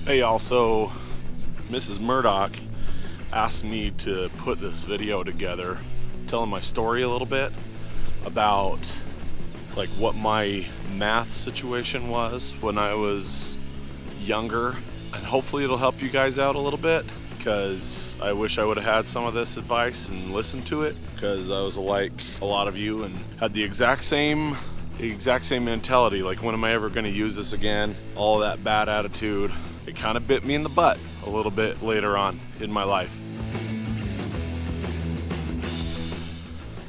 Hey, also, Mrs. Murdock asked me to put this video together telling my story a little bit about like what my math situation was when I was younger, and hopefully it'll help you guys out a little bit, because I wish I would have had some of this advice and listened to it, because I was like a lot of you and had the exact same mentality, like when am I ever going to use this again, all that bad attitude. It kind of bit me in the butt a little bit later on in my life.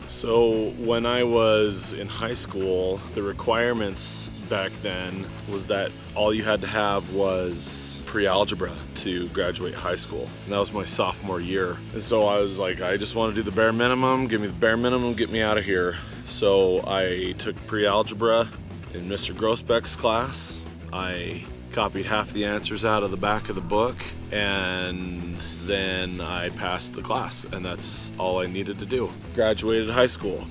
So when I was in high school, the requirements back then was that all you had to have was pre-algebra to graduate high school. And that was my sophomore year. And so I was like, I just want to do the bare minimum, give me the bare minimum, get me out of here. So I took pre-algebra in Mr. Grossbeck's class. I copied half the answers out of the back of the book, and then I passed the class, and that's all I needed to do. Graduated high school.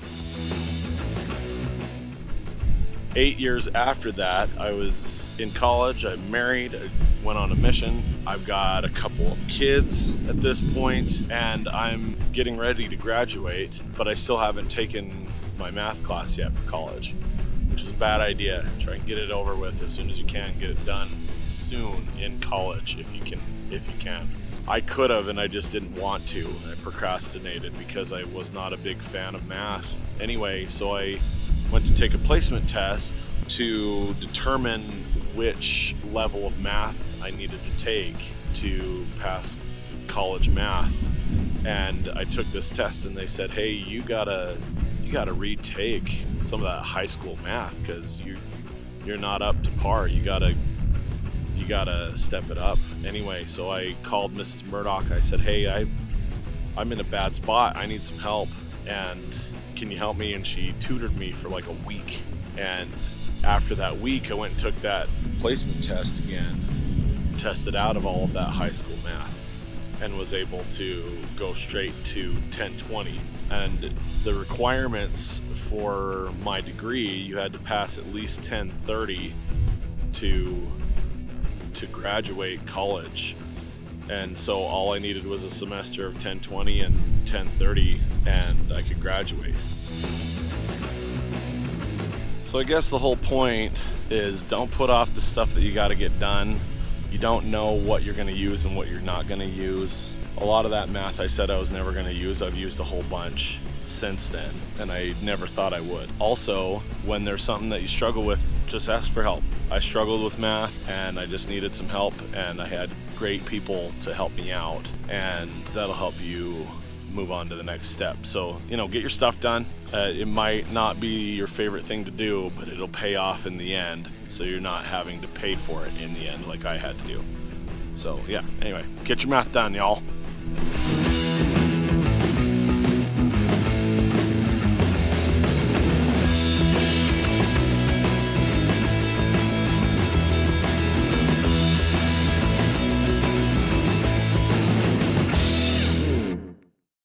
8 years after that, I was in college, I married, I went on a mission. I've got a couple of kids at this point, and I'm getting ready to graduate, but I still haven't taken my math class yet for college, which is a bad idea. Try and get it over with as soon as you can. Get it done soon in college if you can. I could have, and I just didn't want to. I procrastinated because I was not a big fan of math. Anyway, so I went to take a placement test to determine which level of math I needed to take to pass college math. And I took this test, and they said, hey, you gotta retake some of that high school math, because you're not up to par. You gotta step it up. Anyway, so I called Mrs. Murdock. I said, hey, I'm in a bad spot. I need some help, and can you help me? And she tutored me for like a week. And after that week, I went and took that placement test again, tested out of all of that high school math, and was able to go straight to 1020. And the requirements for my degree, you had to pass at least 1030 to graduate college. And so all I needed was a semester of 1020 and 1030, and I could graduate. So I guess the whole point is, don't put off the stuff that you got to get done. You don't know what you're going to use and what you're not going to use. A lot of that math I said I was never going to use, I've used a whole bunch since then, and I never thought I would. Also, when there's something that you struggle with, just ask for help. I struggled with math, and I just needed some help, and I had great people to help me out, and that'll help you move on to the next step. So, get your stuff done. It might not be your favorite thing to do, but it'll pay off in the end, so you're not having to pay for it in the end like I had to do. So yeah, anyway, get your math done, y'all.